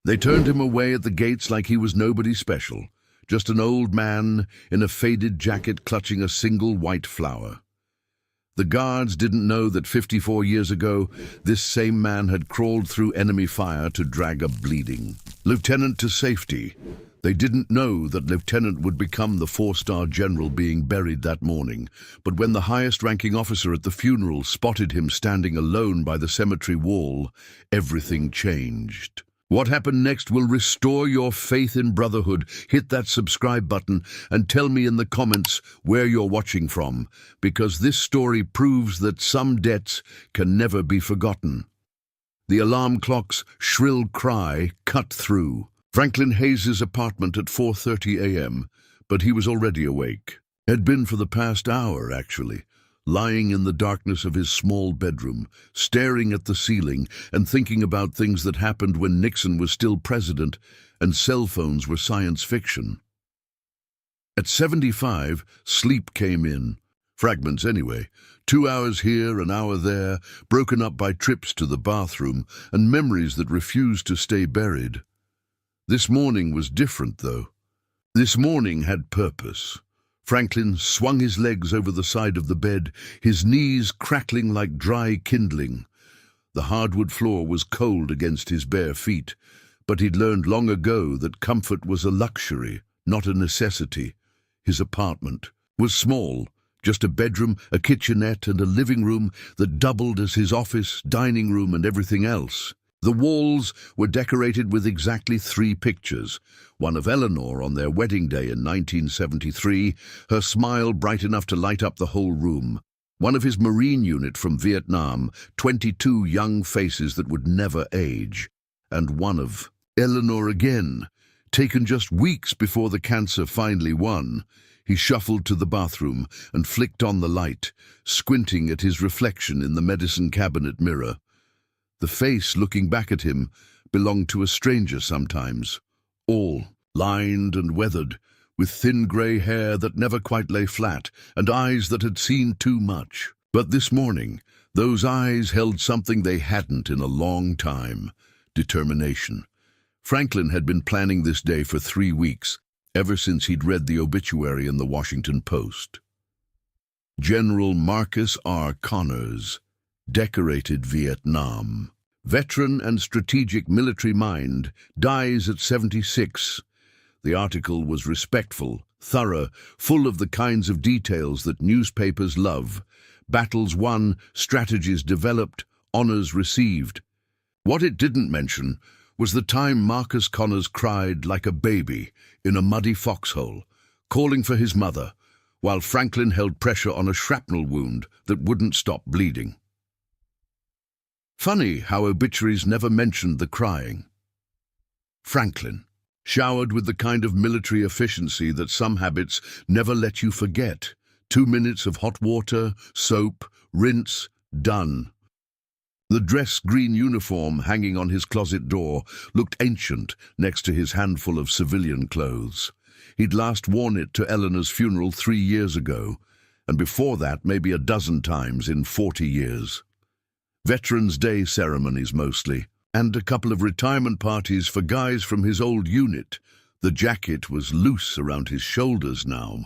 They turned him away at the gates like he was nobody special, just an old man in a faded jacket clutching a single white flower. The guards didn't know that 54 years ago, this same man had crawled through enemy fire to drag a bleeding lieutenant to safety. They didn't know that Lieutenant would become the 4-star general being buried that morning, but when the highest-ranking officer at the funeral spotted him standing alone by the cemetery wall, everything changed. What happened next will restore your faith in Brotherhood. Hit that subscribe button and tell me in the comments where you're watching from, because this story proves that some debts can never be forgotten. The alarm clock's shrill cry cut through Franklin Hayes's apartment at 4:30 a.m., but he was already awake. Had been for the past hour, actually, lying in the darkness of his small bedroom, staring at the ceiling and thinking about things that happened when Nixon was still president and cell phones were science fiction. At 75, sleep came in. Fragments anyway. 2 hours here, an hour there, broken up by trips to the bathroom and memories that refused to stay buried. This morning was different, though. This morning had purpose. Franklin swung his legs over the side of the bed, his knees crackling like dry kindling. The hardwood floor was cold against his bare feet, but he'd learned long ago that comfort was a luxury, not a necessity. His apartment was small, just a bedroom, a kitchenette, and a living room that doubled as his office, dining room, and everything else. The walls were decorated with exactly 3 pictures, one of Eleanor on their wedding day in 1973, her smile bright enough to light up the whole room, one of his Marine unit from Vietnam, 22 young faces that would never age, and one of Eleanor again, taken just weeks before the cancer finally won. He shuffled to the bathroom and flicked on the light, squinting at his reflection in the medicine cabinet mirror. The face looking back at him belonged to a stranger sometimes, all lined and weathered, with thin grey hair that never quite lay flat and eyes that had seen too much. But this morning, those eyes held something they hadn't in a long time: determination. Franklin had been planning this day for 3 weeks, ever since he'd read the obituary in the Washington Post. General Marcus R. Connors, decorated Vietnam. Veteran and strategic military mind, dies at 76. The article was respectful, thorough, full of the kinds of details that newspapers love. Battles won, strategies developed, honors received. What it didn't mention was the time Marcus Connors cried like a baby in a muddy foxhole, calling for his mother, while Franklin held pressure on a shrapnel wound that wouldn't stop bleeding. Funny how obituaries never mentioned the crying. Franklin, showered with the kind of military efficiency that some habits never let you forget. 2 minutes of hot water, soap, rinse, done. The dress green uniform hanging on his closet door looked ancient next to his handful of civilian clothes. He'd last worn it to Eleanor's funeral 3 years ago, and before that maybe a dozen times in 40 years. Veterans' Day ceremonies mostly, and a couple of retirement parties for guys from his old unit. The jacket was loose around his shoulders now.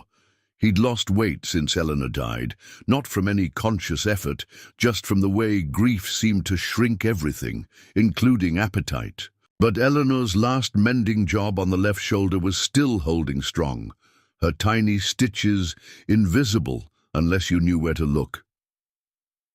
He'd lost weight since Eleanor died, not from any conscious effort, just from the way grief seemed to shrink everything, including appetite. But Eleanor's last mending job on the left shoulder was still holding strong, her tiny stitches invisible unless you knew where to look.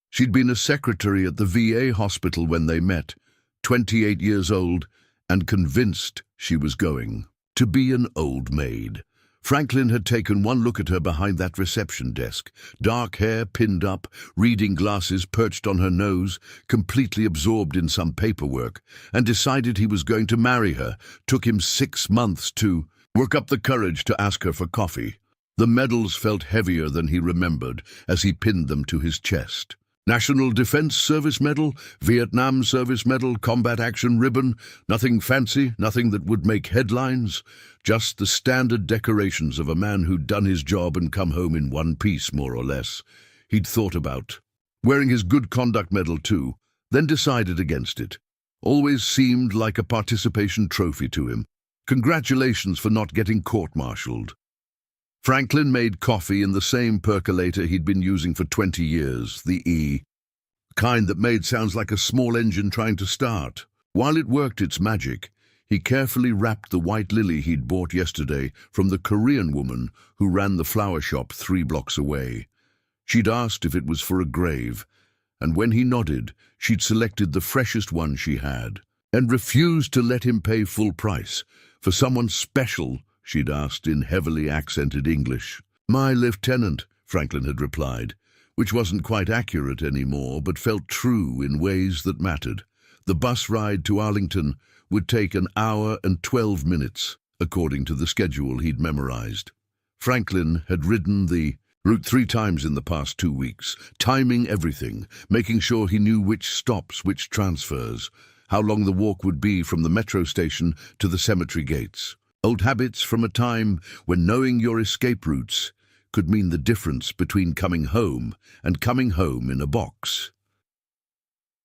She'd been a secretary at the VA hospital when they met, 28 years old, and convinced she was going to be an old maid. Franklin had taken one look at her behind that reception desk, dark hair pinned up, reading glasses perched on her nose, completely absorbed in some paperwork, and decided he was going to marry her. Took him 6 months to work up the courage to ask her for coffee. The medals felt heavier than he remembered as he pinned them to his chest. National Defense Service Medal, Vietnam Service Medal, Combat Action Ribbon, nothing fancy, nothing that would make headlines, just the standard decorations of a man who'd done his job and come home in one piece, more or less. He'd thought about wearing his Good Conduct Medal too, then decided against it. always seemed like a participation trophy to him. Congratulations for not getting court-martialed. Franklin made coffee in the same percolator he'd been using for 20 years, the kind that made sounds like a small engine trying to start. While it worked its magic, he carefully wrapped the white lily he'd bought yesterday from the Korean woman who ran the flower shop 3 blocks away. She'd asked if it was for a grave, and when he nodded, she'd selected the freshest one she had, and refused to let him pay full price. For someone special, she'd asked in heavily accented English. "My lieutenant," Franklin had replied, which wasn't quite accurate anymore, but felt true in ways that mattered. The bus ride to Arlington would take 1 hour and 12 minutes, according to the schedule he'd memorized. Franklin had ridden the route 3 times in the past 2 weeks, timing everything, making sure he knew which stops, which transfers, how long the walk would be from the metro station to the cemetery gates. Old habits from a time when knowing your escape routes could mean the difference between coming home and coming home in a box.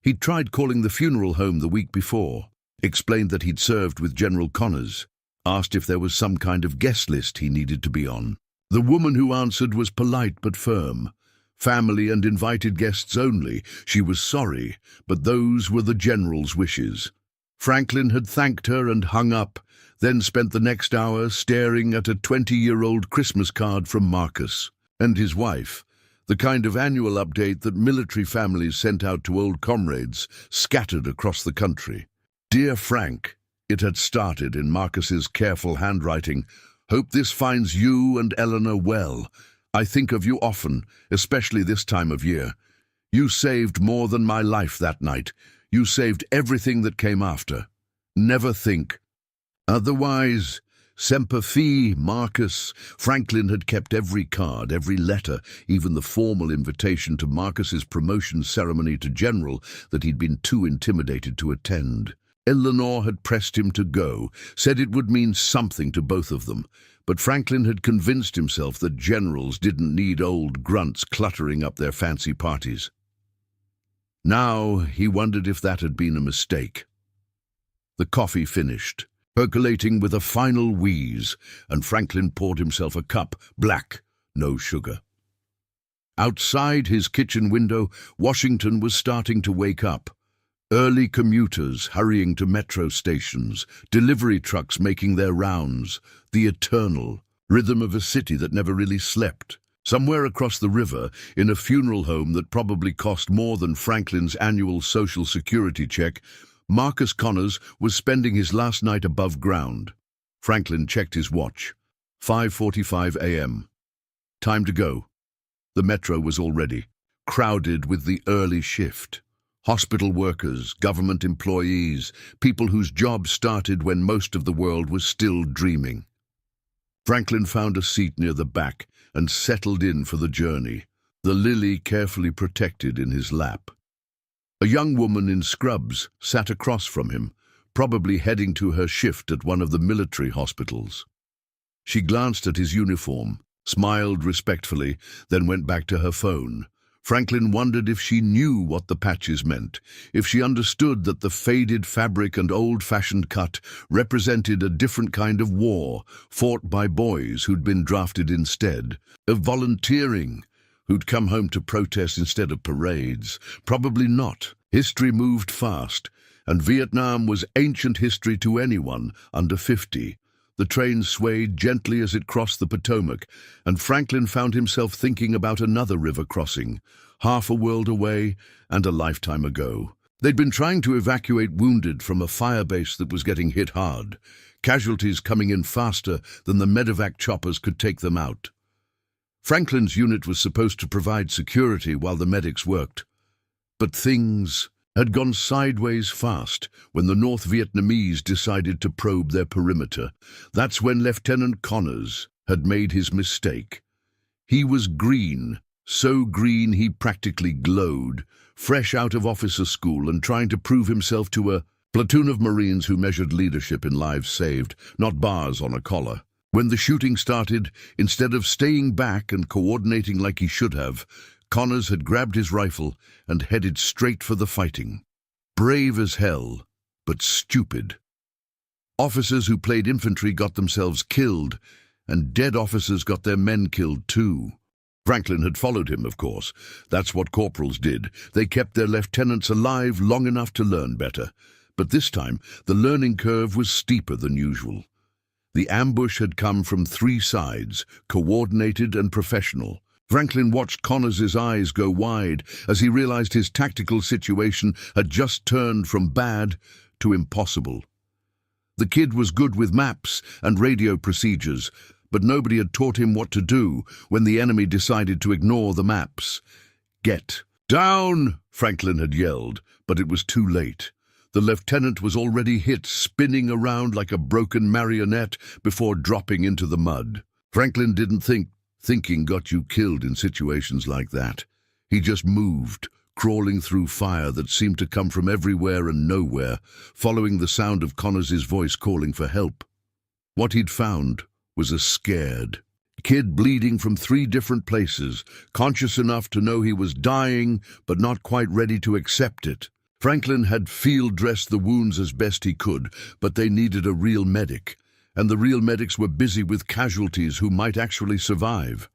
He'd tried calling the funeral home the week before, explained that he'd served with General Connors, asked if there was some kind of guest list he needed to be on. The woman who answered was polite but firm. Family and invited guests only. She was sorry, but those were the General's wishes. Franklin had thanked her and hung up, then spent the next hour staring at a 20-year-old Christmas card from Marcus and his wife, the kind of annual update that military families sent out to old comrades scattered across the country. "Dear Frank," it had started in Marcus's careful handwriting, "hope this finds you and Eleanor well. I think of you often, especially this time of year. You saved more than my life that night. You saved everything that came after. Never think otherwise. Semper Fi, Marcus." Franklin had kept every card, every letter, even the formal invitation to Marcus's promotion ceremony to general that he'd been too intimidated to attend. Eleanor had pressed him to go, said it would mean something to both of them, but Franklin had convinced himself that generals didn't need old grunts cluttering up their fancy parties. Now he wondered if that had been a mistake. The coffee finished, percolating with a final wheeze, and Franklin poured himself a cup, black, no sugar. Outside his kitchen window, Washington was starting to wake up. Early commuters hurrying to metro stations, delivery trucks making their rounds, the eternal rhythm of a city that never really slept. Somewhere across the river, in a funeral home that probably cost more than Franklin's annual Social Security check, Marcus Connors was spending his last night above ground. Franklin checked his watch. 5:45 a.m. Time to go. The metro was already crowded with the early shift. Hospital workers, government employees, people whose jobs started when most of the world was still dreaming. Franklin found a seat near the back and settled in for the journey, the lily carefully protected in his lap. A young woman in scrubs sat across from him, probably heading to her shift at one of the military hospitals. She glanced at his uniform, smiled respectfully, then went back to her phone. Franklin wondered if she knew what the patches meant, if she understood that the faded fabric and old-fashioned cut represented a different kind of war fought by boys who'd been drafted instead, of volunteering, who'd come home to protest instead of parades. Probably not. History moved fast, and Vietnam was ancient history to anyone under 50. The train swayed gently as it crossed the Potomac, and Franklin found himself thinking about another river crossing, half a world away and a lifetime ago. They'd been trying to evacuate wounded from a firebase that was getting hit hard, casualties coming in faster than the medevac choppers could take them out. Franklin's unit was supposed to provide security while the medics worked, but things had gone sideways fast when the North Vietnamese decided to probe their perimeter. That's when Lieutenant Connors had made his mistake. He was green, so green he practically glowed, fresh out of officer school and trying to prove himself to a platoon of Marines who measured leadership in lives saved, not bars on a collar. When the shooting started, instead of staying back and coordinating like he should have, Connors had grabbed his rifle and headed straight for the fighting. Brave as hell, but stupid. Officers who played infantry got themselves killed, and dead officers got their men killed too. Franklin had followed him, of course. That's what corporals did. They kept their lieutenants alive long enough to learn better. But this time, the learning curve was steeper than usual. The ambush had come from three sides, coordinated and professional. Franklin watched Connors' eyes go wide as he realized his tactical situation had just turned from bad to impossible. The kid was good with maps and radio procedures, but nobody had taught him what to do when the enemy decided to ignore the maps. "Get down!" Franklin had yelled, but it was too late. The lieutenant was already hit, spinning around like a broken marionette before dropping into the mud. Franklin didn't think thinking got you killed in situations like that. He just moved, crawling through fire that seemed to come from everywhere and nowhere, following the sound of Connors' voice calling for help. What he'd found was a scared kid bleeding from 3 different places, conscious enough to know he was dying, but not quite ready to accept it. Franklin had field-dressed the wounds as best he could, but they needed a real medic, and the real medics were busy with casualties who might actually survive.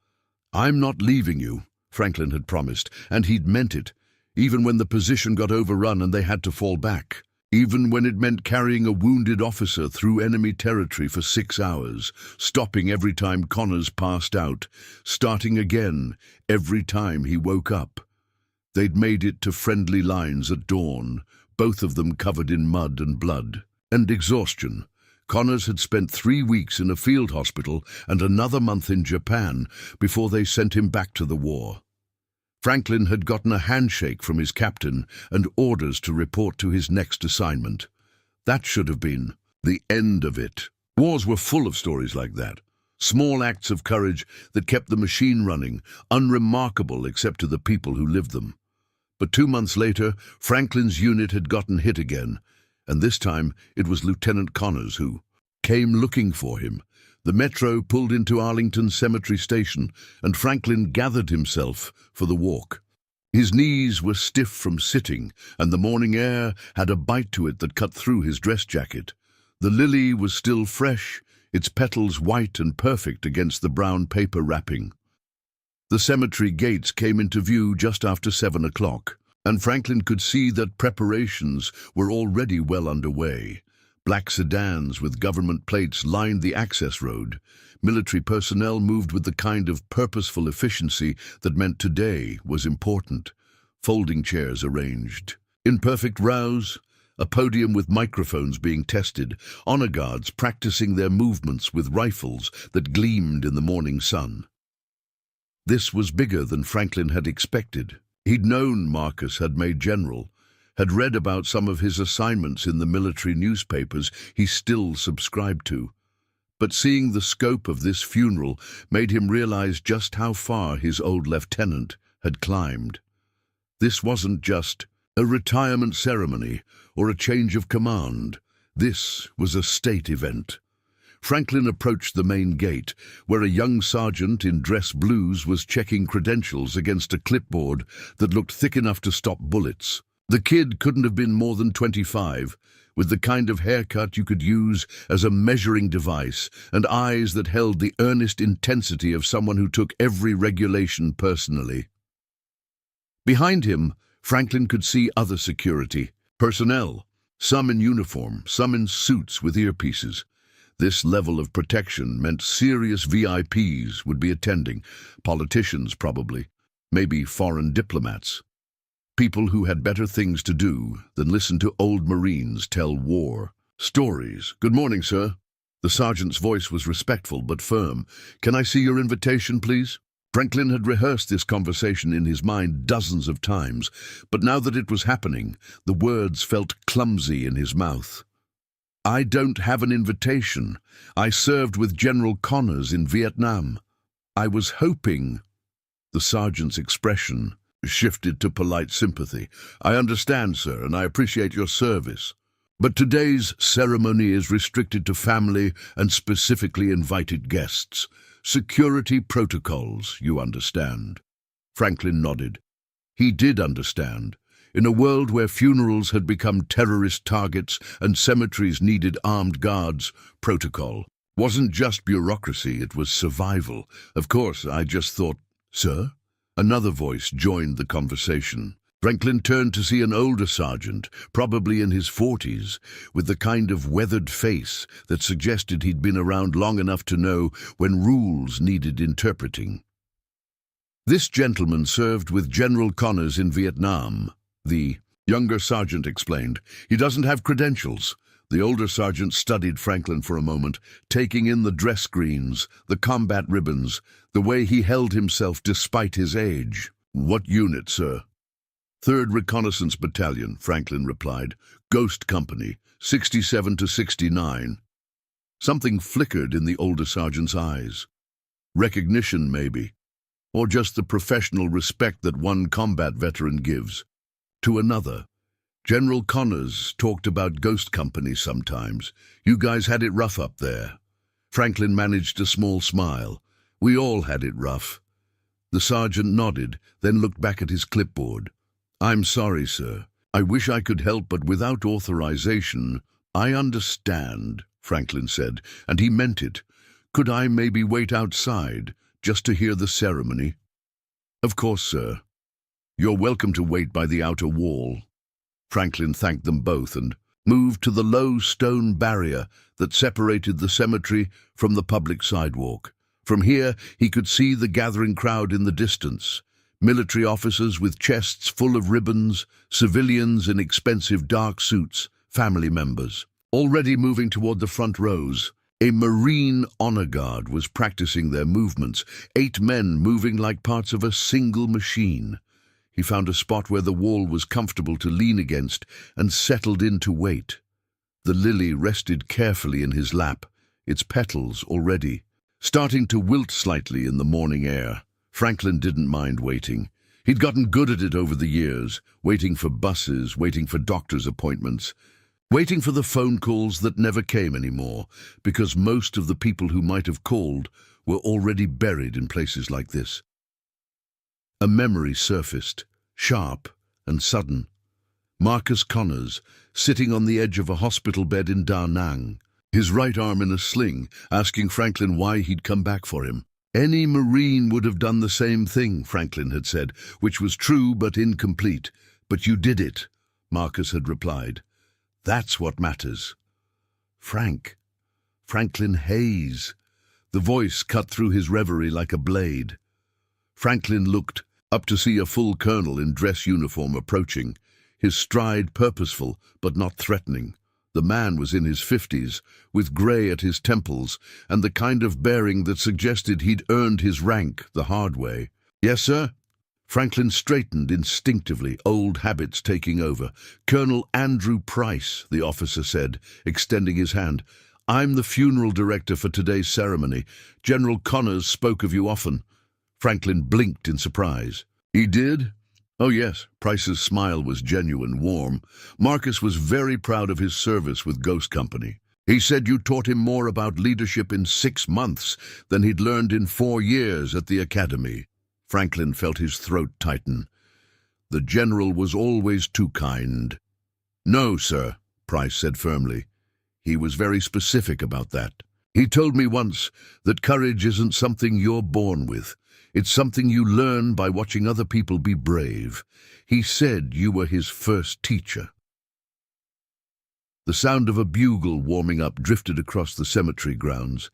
"I'm not leaving you," Franklin had promised, and he'd meant it, even when the position got overrun and they had to fall back. Even when it meant carrying a wounded officer through enemy territory for 6 hours, stopping every time Connors passed out, starting again every time he woke up. They'd made it to friendly lines at dawn, both of them covered in mud and blood and exhaustion. Connors had spent 3 weeks in a field hospital and another month in Japan before they sent him back to the war. Franklin had gotten a handshake from his captain and orders to report to his next assignment. That should have been the end of it. Wars were full of stories like that. Small acts of courage that kept the machine running, unremarkable except to the people who lived them. But 2 months later, Franklin's unit had gotten hit again, and this time it was Lieutenant Connors who came looking for him. The metro pulled into Arlington Cemetery Station, and Franklin gathered himself for the walk. His knees were stiff from sitting, and the morning air had a bite to it that cut through his dress jacket. The lily was still fresh, its petals white and perfect against the brown paper wrapping. The cemetery gates came into view just after 7 o'clock, and Franklin could see that preparations were already well underway. Black sedans with government plates lined the access road. Military personnel moved with the kind of purposeful efficiency that meant today was important. Folding chairs arranged in perfect rows, a podium with microphones being tested, honor guards practicing their movements with rifles that gleamed in the morning sun. This was bigger than Franklin had expected. He'd known Marcus had made general, had read about some of his assignments in the military newspapers he still subscribed to. But seeing the scope of this funeral made him realize just how far his old lieutenant had climbed. This wasn't just a retirement ceremony or a change of command. This was a state event. Franklin approached the main gate, where a young sergeant in dress blues was checking credentials against a clipboard that looked thick enough to stop bullets. The kid couldn't have been more than 25, with the kind of haircut you could use as a measuring device and eyes that held the earnest intensity of someone who took every regulation personally. Behind him, Franklin could see other security personnel, some in uniform, some in suits with earpieces. This level of protection meant serious VIPs would be attending, politicians probably, maybe foreign diplomats. People who had better things to do than listen to old Marines tell war stories. "Good morning, sir." The sergeant's voice was respectful but firm. "Can I see your invitation, please?" Franklin had rehearsed this conversation in his mind dozens of times, but now that it was happening, the words felt clumsy in his mouth. "I don't have an invitation. I served with General Connors in Vietnam. I was hoping—" The sergeant's expression shifted to polite sympathy. "I understand, sir, and I appreciate your service. But today's ceremony is restricted to family and specifically invited guests. Security protocols, you understand." Franklin nodded. He did understand. In a world where funerals had become terrorist targets and cemeteries needed armed guards, protocol wasn't just bureaucracy, it was survival. Of course, I just thought, "Sir?" Another voice joined the conversation. Franklin turned to see an older sergeant, probably in his 40s, with the kind of weathered face that suggested he'd been around long enough to know when rules needed interpreting. This gentleman served with General Connors in Vietnam, the younger sergeant explained. He doesn't have credentials. The older sergeant studied Franklin for a moment, taking in the dress screens, the combat ribbons, the way he held himself despite his age. "What unit, sir?" "3rd Reconnaissance Battalion," Franklin replied. "Ghost Company, 67 to 69. Something flickered in the older sergeant's eyes. Recognition, maybe, or just the professional respect that one combat veteran gives to another. "General Connors talked about Ghost Company sometimes. You guys had it rough up there." Franklin managed a small smile. "We all had it rough." The sergeant nodded, then looked back at his clipboard. "I'm sorry, sir. I wish I could help, but without authorization—" "I understand," Franklin said, and he meant it. "Could I maybe wait outside, just to hear the ceremony?" "Of course, sir. You're welcome to wait by the outer wall." Franklin thanked them both and moved to the low stone barrier that separated the cemetery from the public sidewalk. From here, he could see the gathering crowd in the distance. Military officers with chests full of ribbons, civilians in expensive dark suits, family members. Already moving toward the front rows, a Marine honor guard was practicing their movements, 8 men moving like parts of a single machine. He found a spot where the wall was comfortable to lean against and settled in to wait. The lily rested carefully in his lap, its petals already starting to wilt slightly in the morning air. Franklin didn't mind waiting. He'd gotten good at it over the years, waiting for buses, waiting for doctor's appointments, waiting for the phone calls that never came anymore, because most of the people who might have called were already buried in places like this. A memory surfaced, sharp and sudden. Marcus Connors, sitting on the edge of a hospital bed in Da Nang, his right arm in a sling, asking Franklin why he'd come back for him. Any Marine would have done the same thing, Franklin had said, which was true but incomplete. "But you did it," Marcus had replied. "That's what matters." Franklin Hayes. The voice cut through his reverie like a blade. Franklin looked up to see a full colonel in dress uniform approaching, his stride purposeful but not threatening. The man was in his 50s, with grey at his temples, and the kind of bearing that suggested he'd earned his rank the hard way. "Yes, sir?" Franklin straightened instinctively, old habits taking over. "Colonel Andrew Price," the officer said, extending his hand. "I'm the funeral director for today's ceremony. General Connors spoke of you often." Franklin blinked in surprise. "He did?" "Oh yes." Price's smile was genuine, warm. "Marcus was very proud of his service with Ghost Company. He said you taught him more about leadership in 6 months than he'd learned in 4 years at the academy." Franklin felt his throat tighten. The general was always too kind. "No, sir," Price said firmly. "He was very specific about that. He told me once that courage isn't something you're born with. It's something you learn by watching other people be brave. He said you were his first teacher." The sound of a bugle warming up drifted across the cemetery grounds.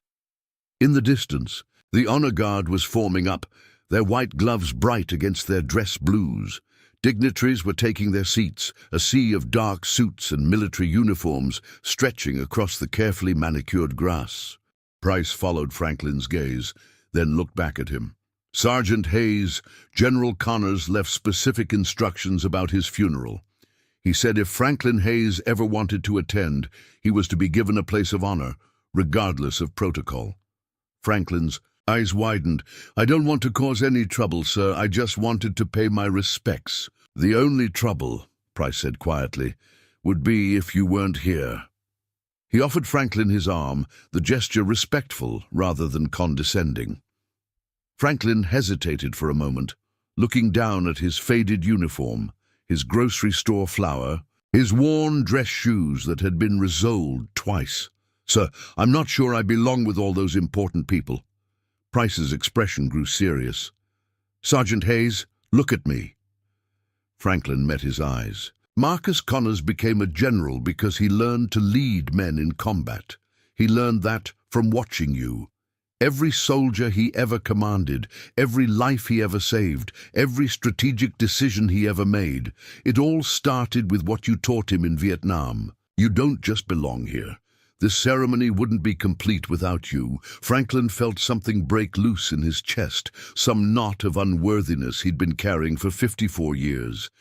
In the distance, the honor guard was forming up, their white gloves bright against their dress blues. Dignitaries were taking their seats, a sea of dark suits and military uniforms stretching across the carefully manicured grass. Price followed Franklin's gaze, then looked back at him. "Sergeant Hayes, General Connors left specific instructions about his funeral. He said if Franklin Hayes ever wanted to attend, he was to be given a place of honor, regardless of protocol." Franklin's eyes widened. "I don't want to cause any trouble, sir. I just wanted to pay my respects." "The only trouble," Price said quietly, "would be if you weren't here." He offered Franklin his arm, the gesture respectful rather than condescending. Franklin hesitated for a moment, looking down at his faded uniform, his grocery store flour, his worn dress shoes that had been resoled twice. "Sir, I'm not sure I belong with all those important people." Price's expression grew serious. "Sergeant Hayes, look at me." Franklin met his eyes. Marcus Connors became a general because he learned to lead men in combat. He learned that from watching you. Every soldier he ever commanded, every life he ever saved, every strategic decision he ever made, it all started with what you taught him in Vietnam. You don't just belong here. This ceremony wouldn't be complete without you. Franklin felt something break loose in his chest, some knot of unworthiness he'd been carrying for 54 years.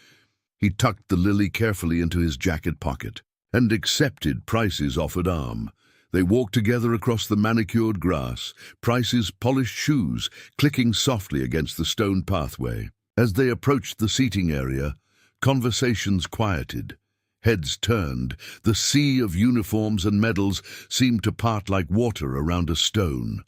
He tucked the lily carefully into his jacket pocket and accepted Price's offered arm. They walked together across the manicured grass, Price's polished shoes clicking softly against the stone pathway. As they approached the seating area, conversations quieted. Heads turned. The sea of uniforms and medals seemed to part like water around a stone.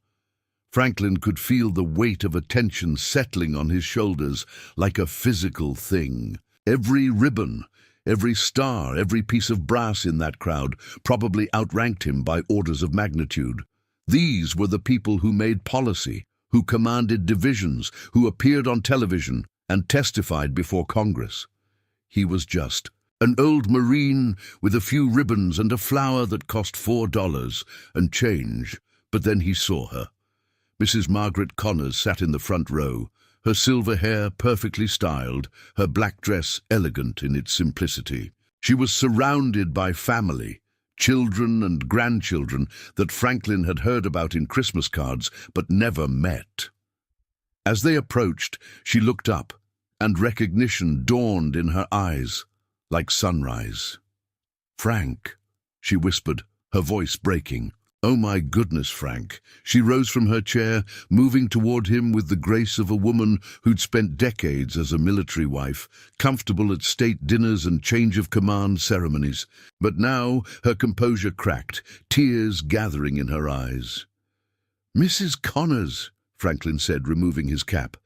Franklin could feel the weight of attention settling on his shoulders like a physical thing. Every ribbon, every star, every piece of brass in that crowd probably outranked him by orders of magnitude. These were the people who made policy, who commanded divisions, who appeared on television and testified before Congress. He was just an old Marine with a few ribbons and a flower that cost $4 and change. But then he saw her. Mrs. Margaret Connors sat in the front row, her silver hair perfectly styled, her black dress elegant in its simplicity. She was surrounded by family, children and grandchildren that Franklin had heard about in Christmas cards but never met. As they approached, she looked up, and recognition dawned in her eyes like sunrise. "Frank," she whispered, her voice breaking. "Oh my goodness, Frank." She rose from her chair, moving toward him with the grace of a woman who'd spent decades as a military wife, comfortable at state dinners and change-of-command ceremonies. But now her composure cracked, tears gathering in her eyes. "Mrs. Connors," Franklin said, removing his cap,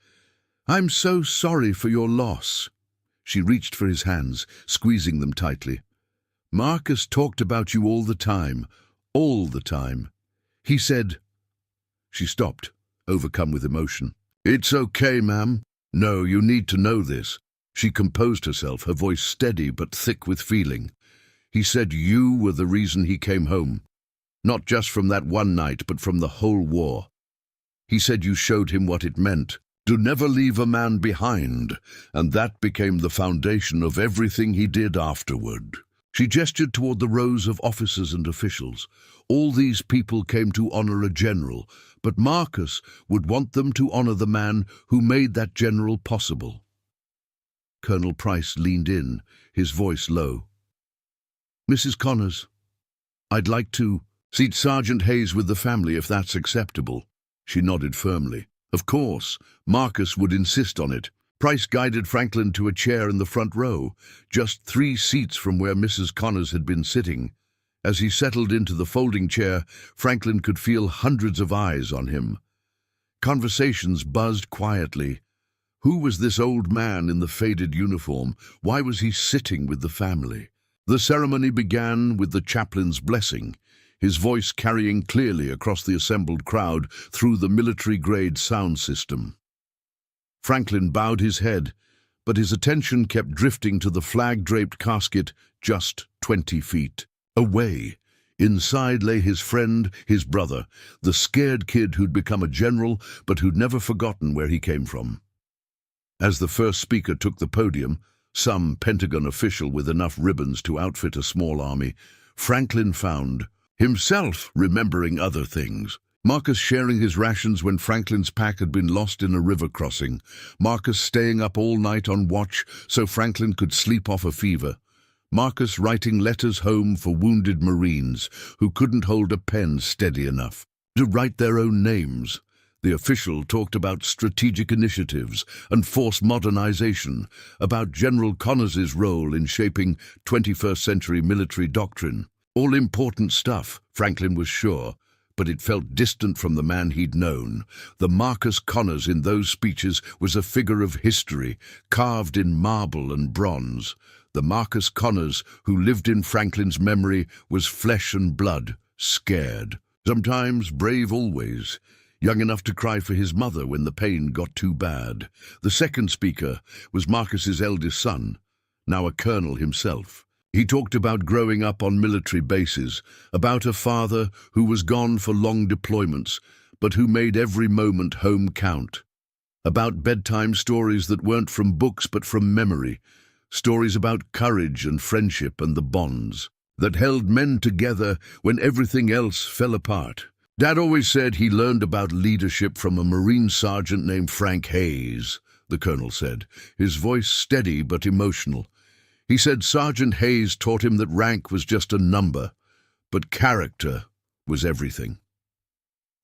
"I'm so sorry for your loss." She reached for his hands, squeezing them tightly. "Marcus talked about you all the time. All the time. He said—" She stopped, overcome with emotion. "It's okay, ma'am. No, you need to know this." She composed herself, her voice steady but thick with feeling. "He said you were the reason he came home. Not just from that one night, but from the whole war. He said you showed him what it meant to never leave a man behind, and that became the foundation of everything he did afterward." She gestured toward the rows of officers and officials. All these people came to honor a general, but Marcus would want them to honor the man who made that general possible. Colonel Price leaned in, his voice low. "Mrs. Connors, I'd like to seat Sergeant Hayes with the family if that's acceptable." She nodded firmly. Of course, Marcus would insist on it. Price guided Franklin to a chair in the front row, just 3 seats from where Mrs. Connors had been sitting. As he settled into the folding chair, Franklin could feel hundreds of eyes on him. Conversations buzzed quietly. Who was this old man in the faded uniform? Why was he sitting with the family? The ceremony began with the chaplain's blessing, his voice carrying clearly across the assembled crowd through the military-grade sound system. Franklin bowed his head, but his attention kept drifting to the flag-draped casket just 20 feet away. Inside lay his friend, his brother, the scared kid who'd become a general but who'd never forgotten where he came from. As the first speaker took the podium, some Pentagon official with enough ribbons to outfit a small army, Franklin found himself remembering other things. Marcus sharing his rations when Franklin's pack had been lost in a river crossing. Marcus staying up all night on watch so Franklin could sleep off a fever. Marcus writing letters home for wounded Marines who couldn't hold a pen steady enough to write their own names. The official talked about strategic initiatives and force modernization, about General Connors's role in shaping 21st century military doctrine. All important stuff, Franklin was sure, but it felt distant from the man he'd known. The Marcus Connors in those speeches was a figure of history, carved in marble and bronze. The Marcus Connors who lived in Franklin's memory was flesh and blood, scared. Sometimes brave always, young enough to cry for his mother when the pain got too bad. The second speaker was Marcus's eldest son, now a colonel himself. He talked about growing up on military bases, about a father who was gone for long deployments, but who made every moment home count. About bedtime stories that weren't from books but from memory, stories about courage and friendship and the bonds that held men together when everything else fell apart. Dad always said he learned about leadership from a Marine sergeant named Frank Hayes, the colonel said, his voice steady but emotional. He said Sergeant Hayes taught him that rank was just a number, but character was everything.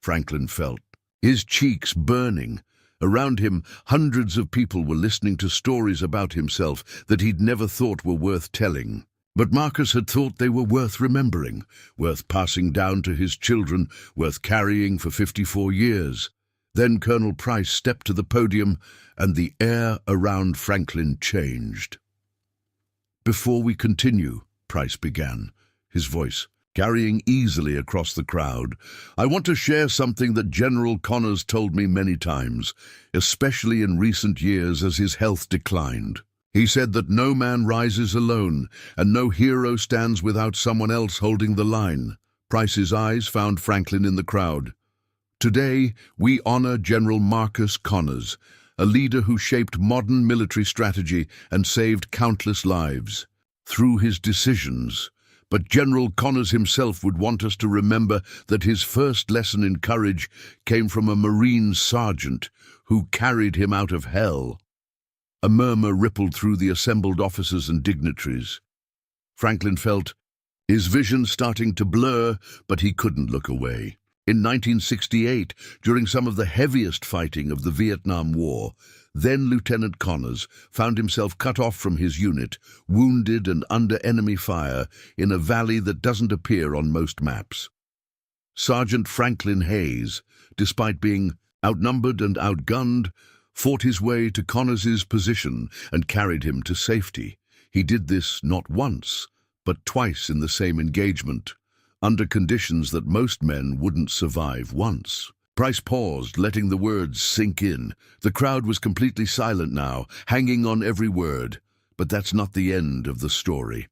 Franklin felt, his cheeks burning. Around him, hundreds of people were listening to stories about himself that he'd never thought were worth telling. But Marcus had thought they were worth remembering, worth passing down to his children, worth carrying for 54 years. Then Colonel Price stepped to the podium, and the air around Franklin changed. "Before we continue," Price began, his voice carrying easily across the crowd, "I want to share something that General Connors told me many times, especially in recent years as his health declined. He said that no man rises alone, and no hero stands without someone else holding the line." Price's eyes found Franklin in the crowd. "Today, we honor General Marcus Connors, a leader who shaped modern military strategy and saved countless lives through his decisions. But General Connors himself would want us to remember that his first lesson in courage came from a Marine sergeant who carried him out of hell." A murmur rippled through the assembled officers and dignitaries. Franklin felt his vision starting to blur, but he couldn't look away. In 1968, during some of the heaviest fighting of the Vietnam War, then Lieutenant Connors found himself cut off from his unit, wounded and under enemy fire in a valley that doesn't appear on most maps. Sergeant Franklin Hayes, despite being outnumbered and outgunned, fought his way to Connors's position and carried him to safety. He did this not once, but twice in the same engagement, under conditions that most men wouldn't survive once. Price paused, letting the words sink in. The crowd was completely silent now, hanging on every word. But that's not the end of the story.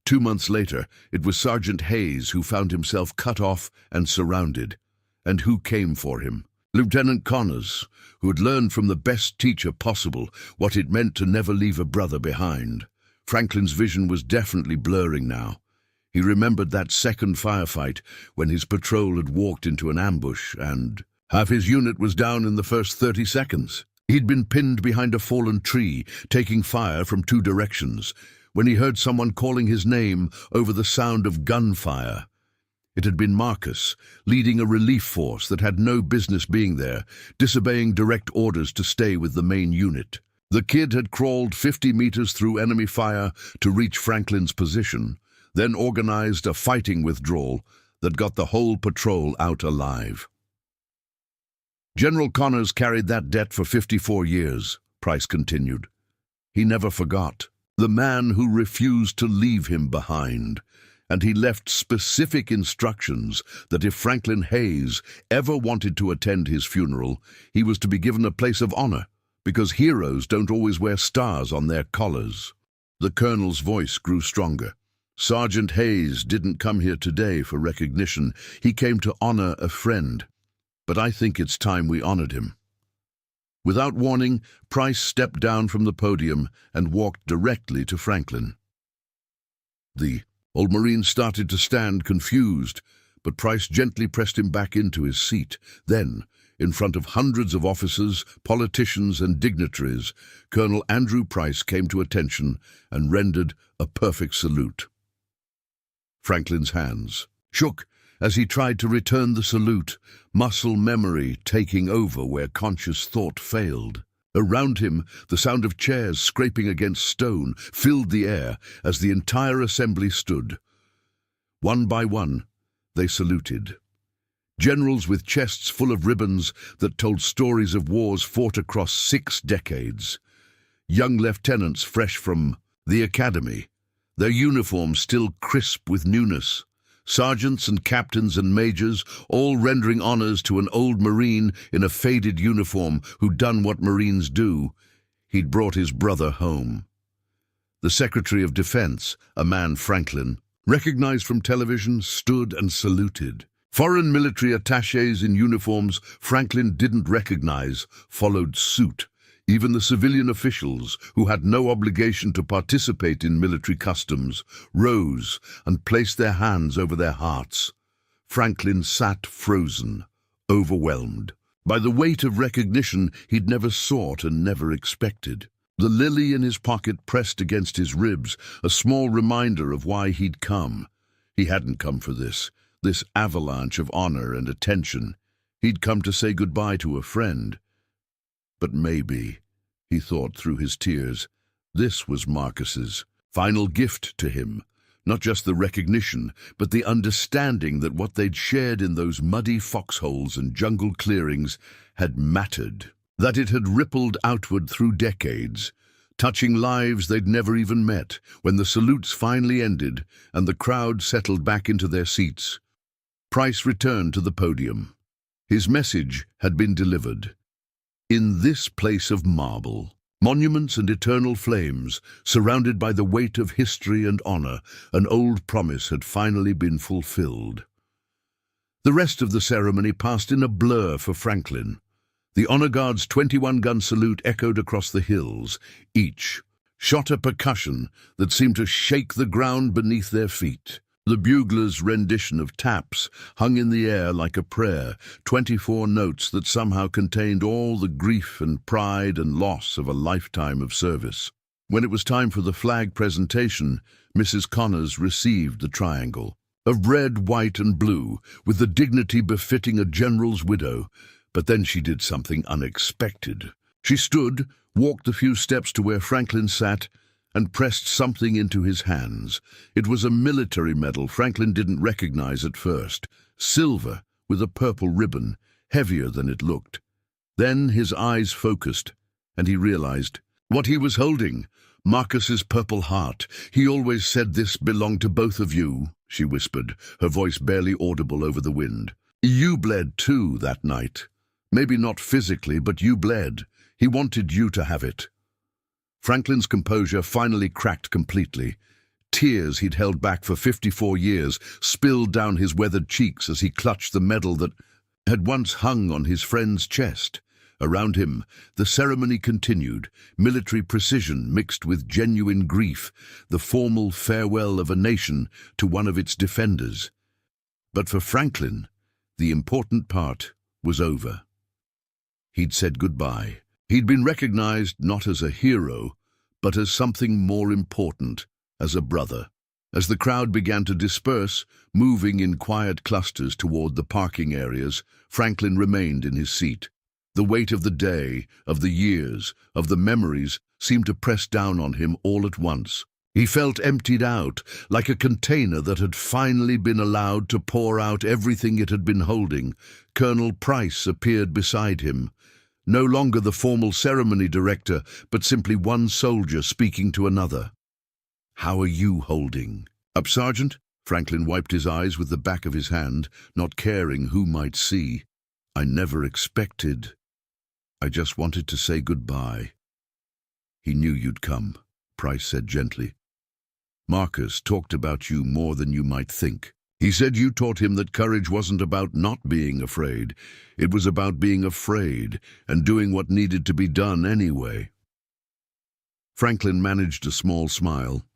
2 months later, it was Sergeant Hayes who found himself cut off and surrounded. And who came for him? Lieutenant Connors, who had learned from the best teacher possible what it meant to never leave a brother behind. Franklin's vision was definitely blurring now. He remembered that second firefight when his patrol had walked into an ambush and half his unit was down in the first 30 seconds. He'd been pinned behind a fallen tree, taking fire from 2 directions, when he heard someone calling his name over the sound of gunfire. It had been Marcus, leading a relief force that had no business being there, disobeying direct orders to stay with the main unit. The kid had crawled 50 meters through enemy fire to reach Franklin's position, then organized a fighting withdrawal that got the whole patrol out alive. General Connors carried that debt for 54 years, Price continued. He never forgot the man who refused to leave him behind, and he left specific instructions that if Franklin Hayes ever wanted to attend his funeral, he was to be given a place of honor, because heroes don't always wear stars on their collars. The colonel's voice grew stronger. Sergeant Hayes didn't come here today for recognition. He came to honor a friend. But I think it's time we honored him. Without warning, Price stepped down from the podium and walked directly to Franklin. The old Marine started to stand confused, but Price gently pressed him back into his seat. Then, in front of hundreds of officers, politicians, and dignitaries, Colonel Andrew Price came to attention and rendered a perfect salute. Franklin's hands shook as he tried to return the salute, muscle memory taking over where conscious thought failed. Around him, the sound of chairs scraping against stone filled the air as the entire assembly stood. One by one, they saluted. Generals with chests full of ribbons that told stories of wars fought across 6 decades. Young lieutenants fresh from the academy, their uniforms still crisp with newness. Sergeants and captains and majors, all rendering honors to an old Marine in a faded uniform who'd done what Marines do. He'd brought his brother home. The Secretary of Defense, a man Franklin, recognized from television, stood and saluted. Foreign military attachés in uniforms Franklin didn't recognize followed suit. Even the civilian officials, who had no obligation to participate in military customs, rose and placed their hands over their hearts. Franklin sat frozen, overwhelmed by the weight of recognition he'd never sought and never expected. The lily in his pocket pressed against his ribs, a small reminder of why he'd come. He hadn't come for this avalanche of honor and attention. He'd come to say goodbye to a friend. But maybe, he thought through his tears, this was Marcus's final gift to him. Not just the recognition, but the understanding that what they'd shared in those muddy foxholes and jungle clearings had mattered. That it had rippled outward through decades, touching lives they'd never even met. When the salutes finally ended and the crowd settled back into their seats, Price returned to the podium. His message had been delivered. In this place of marble, monuments and eternal flames, surrounded by the weight of history and honor, an old promise had finally been fulfilled. The rest of the ceremony passed in a blur for Franklin. The Honor Guard's 21-gun salute echoed across the hills. Each shot a percussion that seemed to shake the ground beneath their feet. The bugler's rendition of taps hung in the air like a prayer, 24 notes that somehow contained all the grief and pride and loss of a lifetime of service. When it was time for the flag presentation, Mrs. Connors received the triangle of red, white, and blue, with the dignity befitting a general's widow. But then she did something unexpected. She stood, walked a few steps to where Franklin sat, and pressed something into his hands. It was a military medal Franklin didn't recognize at first. Silver, with a purple ribbon, heavier than it looked. Then his eyes focused, and he realized what he was holding. Marcus's purple heart. He always said this belonged to both of you, she whispered, her voice barely audible over the wind. You bled too that night. Maybe not physically, but you bled. He wanted you to have it. Franklin's composure finally cracked completely. Tears he'd held back for 54 years spilled down his weathered cheeks as he clutched the medal that had once hung on his friend's chest. Around him, the ceremony continued, military precision mixed with genuine grief, the formal farewell of a nation to one of its defenders. But for Franklin, the important part was over. He'd said goodbye. He'd been recognized not as a hero, but as something more important, as a brother. As the crowd began to disperse, moving in quiet clusters toward the parking areas, Franklin remained in his seat. The weight of the day, of the years, of the memories seemed to press down on him all at once. He felt emptied out, like a container that had finally been allowed to pour out everything it had been holding. Colonel Price appeared beside him. No longer the formal ceremony director, but simply one soldier speaking to another. How are you holding up, Sergeant? Franklin wiped his eyes with the back of his hand, not caring who might see. I never expected. I just wanted to say goodbye. He knew you'd come, Price said gently. Marcus talked about you more than you might think. He said you taught him that courage wasn't about not being afraid. It was about being afraid and doing what needed to be done anyway. Franklin managed a small smile.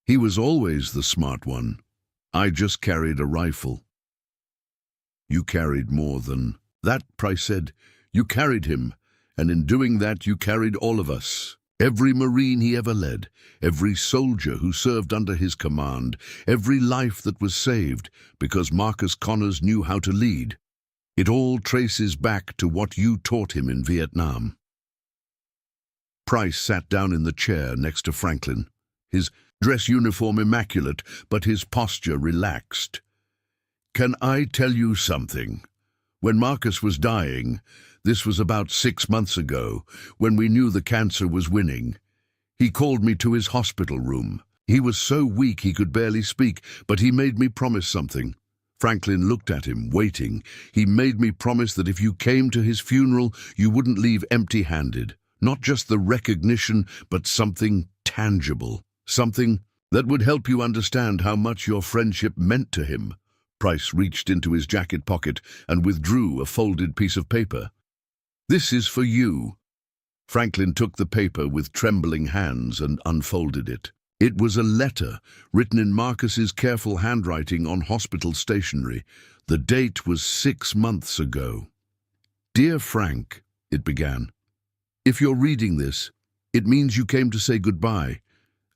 He was always the smart one. I just carried a rifle. You carried more than that, Price said. You carried him, and in doing that you carried all of us. Every Marine he ever led, every soldier who served under his command, every life that was saved because Marcus Connors knew how to lead. It all traces back to what you taught him in Vietnam. Price sat down in the chair next to Franklin, his dress uniform immaculate, but his posture relaxed. Can I tell you something? When Marcus was dying, this was about 6 months ago, when we knew the cancer was winning, he called me to his hospital room. He was so weak he could barely speak, but he made me promise something. Franklin looked at him, waiting. He made me promise that if you came to his funeral, you wouldn't leave empty-handed. Not just the recognition, but something tangible. Something that would help you understand how much your friendship meant to him. Price reached into his jacket pocket and withdrew a folded piece of paper. "This is for you." Franklin took the paper with trembling hands and unfolded it. It was a letter written in Marcus's careful handwriting on hospital stationery. The date was 6 months ago. "Dear Frank," it began, "if you're reading this, it means you came to say goodbye,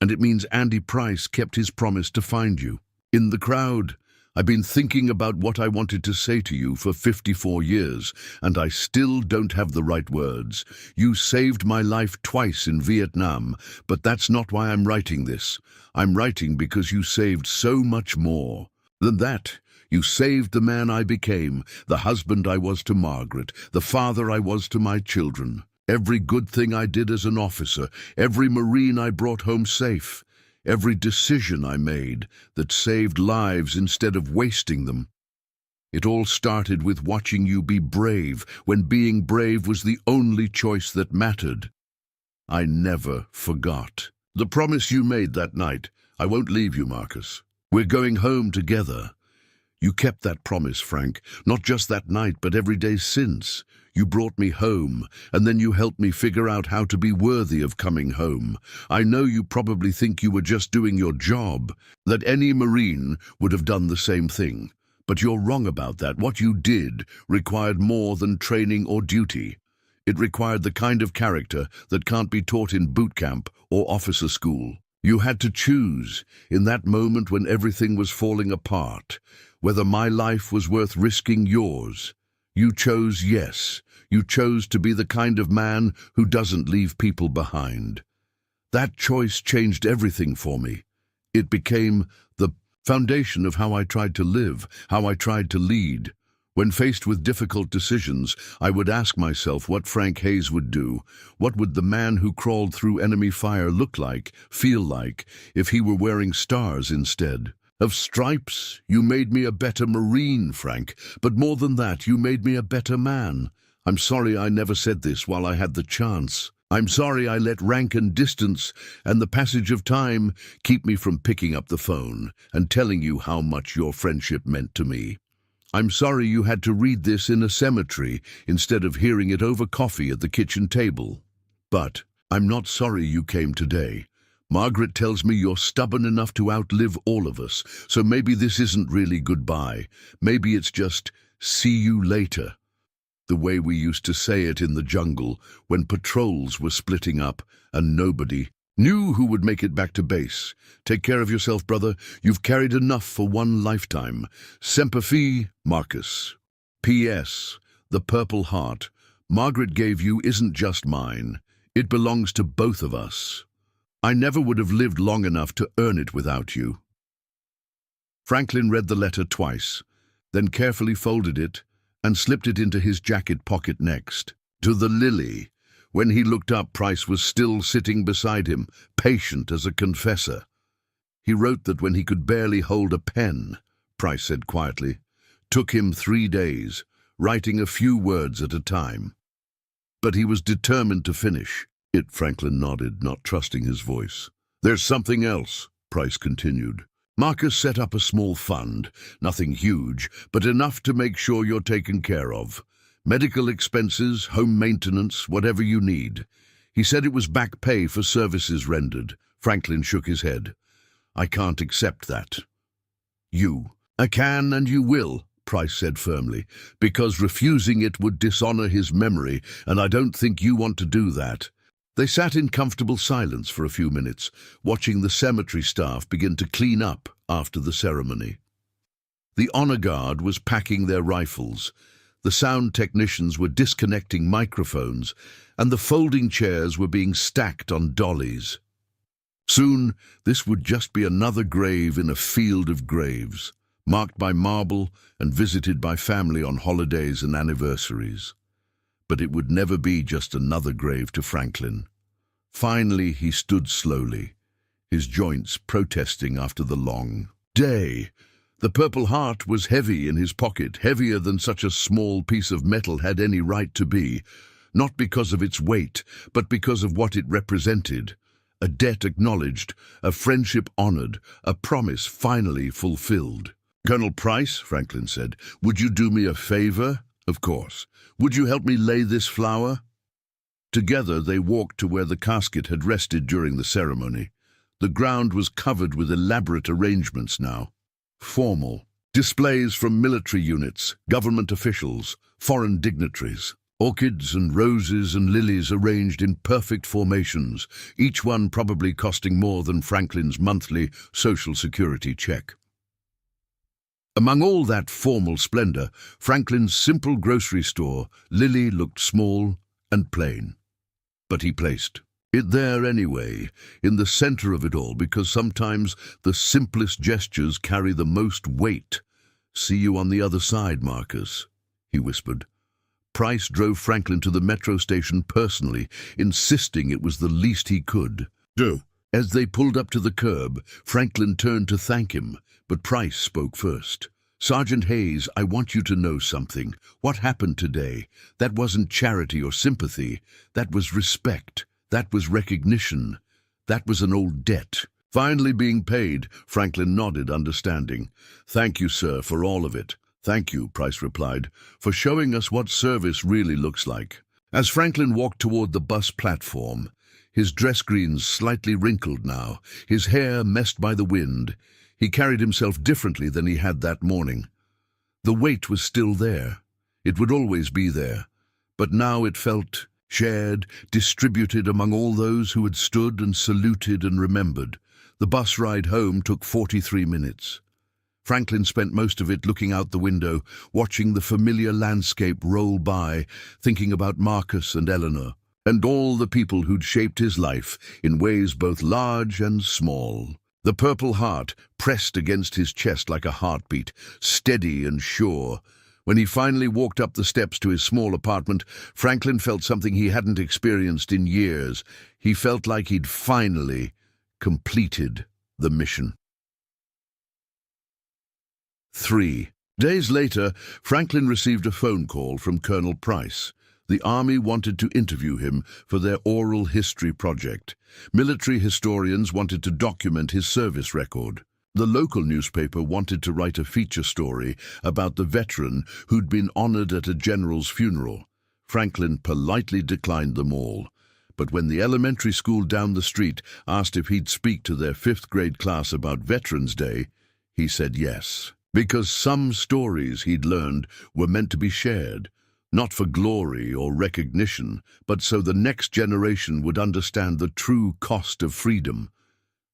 and it means Andy Price kept his promise to find you. In the crowd, I've been thinking about what I wanted to say to you for 54 years, and I still don't have the right words. You saved my life twice in Vietnam, but that's not why I'm writing this. I'm writing because you saved so much more than that. You saved the man I became, the husband I was to Margaret, the father I was to my children. Every good thing I did as an officer, every Marine I brought home safe. Every decision I made that saved lives instead of wasting them. It all started with watching you be brave, when being brave was the only choice that mattered. I never forgot the promise you made that night. I won't leave you, Marcus. We're going home together. You kept that promise, Frank, not just that night, but every day since. You brought me home, and then you helped me figure out how to be worthy of coming home. I know you probably think you were just doing your job, that any Marine would have done the same thing. But you're wrong about that. What you did required more than training or duty. It required the kind of character that can't be taught in boot camp or officer school. You had to choose, in that moment when everything was falling apart, whether my life was worth risking yours. You chose yes. You chose to be the kind of man who doesn't leave people behind. That choice changed everything for me. It became the foundation of how I tried to live, how I tried to lead. When faced with difficult decisions, I would ask myself what Frank Hayes would do. What would the man who crawled through enemy fire look like, feel like, if he were wearing stars instead? Of stripes, you made me a better Marine, Frank, but more than that, you made me a better man. I'm sorry I never said this while I had the chance. I'm sorry I let rank and distance and the passage of time keep me from picking up the phone and telling you how much your friendship meant to me. I'm sorry you had to read this in a cemetery instead of hearing it over coffee at the kitchen table. But I'm not sorry you came today. Margaret tells me you're stubborn enough to outlive all of us, so maybe this isn't really goodbye. Maybe it's just see you later. The way we used to say it in the jungle when patrols were splitting up and nobody knew who would make it back to base. Take care of yourself, brother. You've carried enough for one lifetime. Semper Fi, Marcus. P.S. The Purple Heart Margaret gave you isn't just mine. It belongs to both of us. I never would have lived long enough to earn it without you. Franklin read the letter twice, then carefully folded it and slipped it into his jacket pocket next. To the Lily. When he looked up, Price was still sitting beside him, patient as a confessor. He wrote that when he could barely hold a pen, Price said quietly, took him 3 days, writing a few words at a time. But he was determined to finish. Franklin nodded, not trusting his voice. There's something else, Price continued. Marcus set up a small fund, nothing huge, but enough to make sure you're taken care of. Medical expenses, home maintenance, whatever you need. He said it was back pay for services rendered. Franklin shook his head. I can't accept that. I can and you will, Price said firmly, because refusing it would dishonor his memory, and I don't think you want to do that. They sat in comfortable silence for a few minutes, watching the cemetery staff begin to clean up after the ceremony. The honor guard was packing their rifles, the sound technicians were disconnecting microphones, and the folding chairs were being stacked on dollies. Soon, this would just be another grave in a field of graves. marked by marble and visited by family on holidays and anniversaries. But it would never be just another grave to Franklin. Finally, he stood slowly, his joints protesting after the long day. The Purple Heart was heavy in his pocket, heavier than such a small piece of metal had any right to be, not because of its weight, but because of what it represented. A debt acknowledged, a friendship honored, a promise finally fulfilled. "Colonel Price," Franklin said, "would you do me a favor?" "Of course. Would you help me lay this flower?" Together they walked to where the casket had rested during the ceremony. The ground was covered with elaborate arrangements now. Formal. Displays from military units, government officials, foreign dignitaries. Orchids and roses and lilies arranged in perfect formations, each one probably costing more than Franklin's monthly Social Security check. Among all that formal splendor, Franklin's simple grocery store, Lily, looked small and plain. But he placed it there anyway, in the center of it all, because sometimes the simplest gestures carry the most weight. "See you on the other side, Marcus," he whispered. Price drove Franklin to the metro station personally, insisting it was the least he could do. As they pulled up to the curb, Franklin turned to thank him, but Price spoke first. "Sergeant Hayes, I want you to know something. What happened today? That wasn't charity or sympathy. That was respect. That was recognition. That was an old debt finally being paid." Franklin nodded, understanding. "Thank you, sir, for all of it." "Thank you," Price replied, "for showing us what service really looks like." As Franklin walked toward the bus platform, his dress greens slightly wrinkled now, his hair messed by the wind, he carried himself differently than he had that morning. The weight was still there. It would always be there. But now it felt shared, distributed among all those who had stood and saluted and remembered. The bus ride home took 43 minutes. Franklin spent most of it looking out the window, watching the familiar landscape roll by, thinking about Marcus and Eleanor, and all the people who'd shaped his life in ways both large and small. The Purple Heart pressed against his chest like a heartbeat, steady and sure. When he finally walked up the steps to his small apartment, Franklin felt something he hadn't experienced in years. He felt like he'd finally completed the mission. 3 days later, Franklin received a phone call from Colonel Price. The Army wanted to interview him for their oral history project. Military historians wanted to document his service record. The local newspaper wanted to write a feature story about the veteran who'd been honored at a general's funeral. Franklin politely declined them all. But when the elementary school down the street asked if he'd speak to their 5th grade class about Veterans Day, he said yes. Because some stories he'd learned were meant to be shared, not for glory or recognition, but so the next generation would understand the true cost of freedom.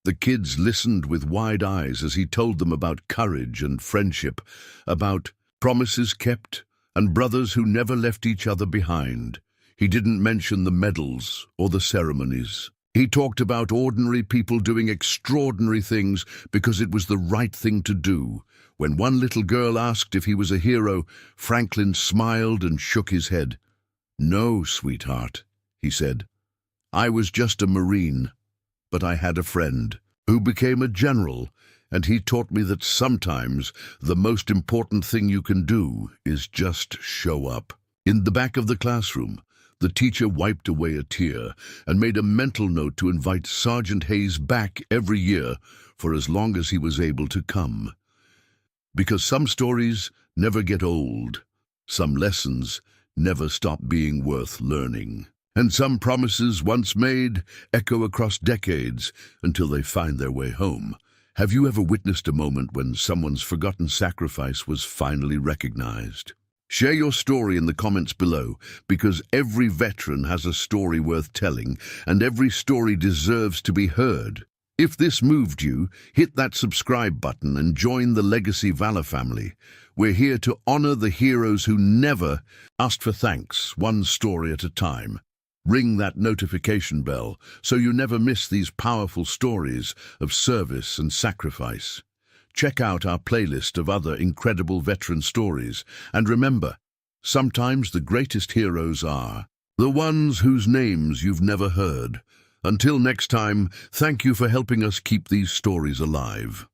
The kids listened with wide eyes as he told them about courage and friendship, about promises kept and brothers who never left each other behind. He didn't mention the medals or the ceremonies. He talked about ordinary people doing extraordinary things because it was the right thing to do. When one little girl asked if he was a hero, Franklin smiled and shook his head. "No, sweetheart," he said. "I was just a Marine. But I had a friend who became a general, and he taught me that sometimes the most important thing you can do is just show up." In the back of the classroom, the teacher wiped away a tear and made a mental note to invite Sergeant Hayes back every year for as long as he was able to come. Because some stories never get old, some lessons never stop being worth learning. And some promises once made echo across decades until they find their way home. Have you ever witnessed a moment when someone's forgotten sacrifice was finally recognized? Share your story in the comments below, because every veteran has a story worth telling, and every story deserves to be heard. If this moved you, hit that subscribe button and join the Legacy Valor family. We're here to honor the heroes who never asked for thanks, one story at a time. Ring that notification bell so you never miss these powerful stories of service and sacrifice. Check out our playlist of other incredible veteran stories. And remember, sometimes the greatest heroes are the ones whose names you've never heard. Until next time, thank you for helping us keep these stories alive.